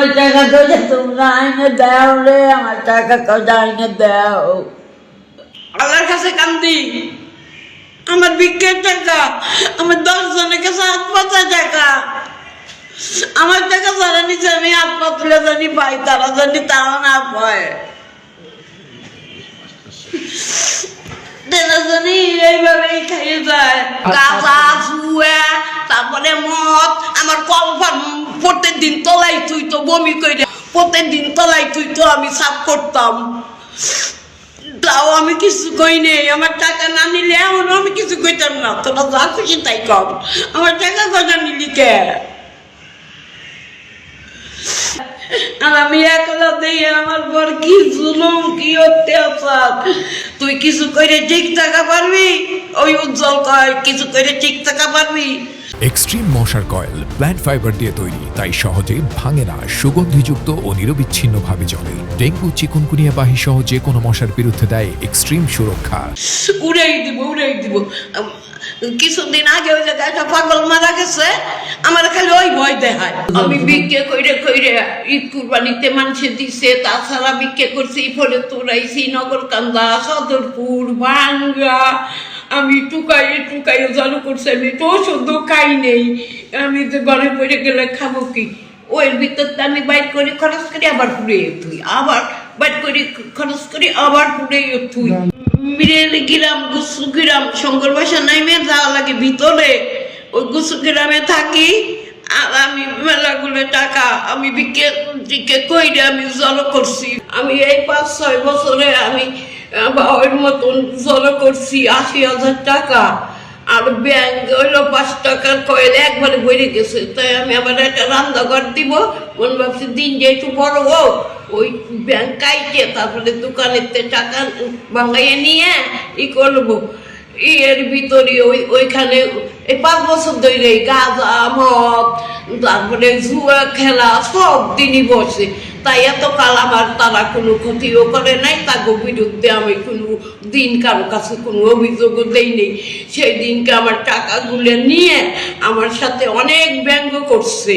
আমার টাকা কইলে তোমরা আইনে দাও রে, আমার টাকা কইলে আইনে দাও। আল্লাহর কাছে কান্দি, আমার ভিক্ষের টাকা, আমার 10 জনের কাছে হাত পাতা টাকা, আমার টাকা যারা নিচে আমি হাত পাতলে জানি পাই, তারা জানি তারা না পায়। এইভাবেই খাইয়ে যায় গাঁজা জুয়া, তারপরে মদ। আমার কলফার প্রত্যেক দিন তলাই তুই তো বমি করে, প্রত্যেক দিন তলাই তুই তো আমি সাফ করতাম, তাও আমি কিছু কই নেই। আমার টাকা না নিলে এমন আমি কিছু কইতাম না, তোরা যা খুশি তাই কম। আমার টাকা কয়টা নিলি কে? আর আমি একলা দেই, আমার পর কি জুলুম, কি অত্যাচার। তুই কিছু করে ঠিক থাকা পারবি? ওই উজ্জ্বল কয় কিছু করে ঠিক থাকা পারবি? এক্সট্রিম মশার কয়েল প্ল্যান্ট ফাইবার দিয়ে তৈরি, তাই সহজে ভাঙে না, সুগন্ধিযুক্ত ও নিরবিচ্ছিন্নভাবে জ্বলে। ডেঙ্গু, চিকুনগুনিয়া বাহি সহ যে কোনো মশার বিরুদ্ধে দেয় এক্সট্রিম সুরক্ষা। উড়াই দিব, উড়াই দিব। কিছুদিন আগে ওই জায়গায় একটা পাগল মারা গেছে, আমার খালি ওই ভয় দেখায়। আমি বিক্রি কইরে কইরে ঈদ কুরবানিতে মানুষে দিছে, তাছাড়া বিক্রি করছি ফলে তোরাইছি নগরকান্দা, সদরপুর, ভাঙ্গা। আমি টুকাইয়ে টুকাইয়ে চালু করছি। আমি তো ওষুধ খাই নেই, আমি তো ঘরে পড়ে গেলে খাবো কি? ওর ভিতর আমি বাইর করে খরচ করি, আবার পুড়ে তুই, আবার বাইর করে খরচ করি, আবার পুড়ে তুই। মিরেলে গিরাম, গুসু গিরাম, শঙ্কর বাসা নাইমে যাওয়া লাগে ভিতরে। ওই গুসু গ্রামে থাকি। আর আমি মেলাগুলো টাকা আমি বিকে কইরে আমি জড়ো করছি। আমি এই 5-6 বছরে আমি ওর মতন জড়ো করছি 80,000 টাকা। আর ব্যাংক হইলো 5 টাকার কয়েল একবারে ভরে গেছে। তাই আমি আবার একটা রান্নাঘর দিব, মন ভাবছি দিন যেহেতু বড় হোক, ওই ব্যাংক কাইটে তারপরে দোকানের টাকা ভাঙাইয়ে নিয়ে করবো। এর ভিতরে ওইখানে এই 5 বছর ধরে গাঁজা, মদ, তারপরে জুয়া খেলা সব দিনই বসে। তাই এত কাল আমার তারা কোনো ক্ষতিও করে নাই, তাকে বিরুদ্ধে আমি কোনো দিন কারো কাছে কোনো অভিযোগও দেই নেই। সেই দিনকে আমার টাকাগুলো নিয়ে আমার সাথে অনেক ব্যঙ্গ করছে।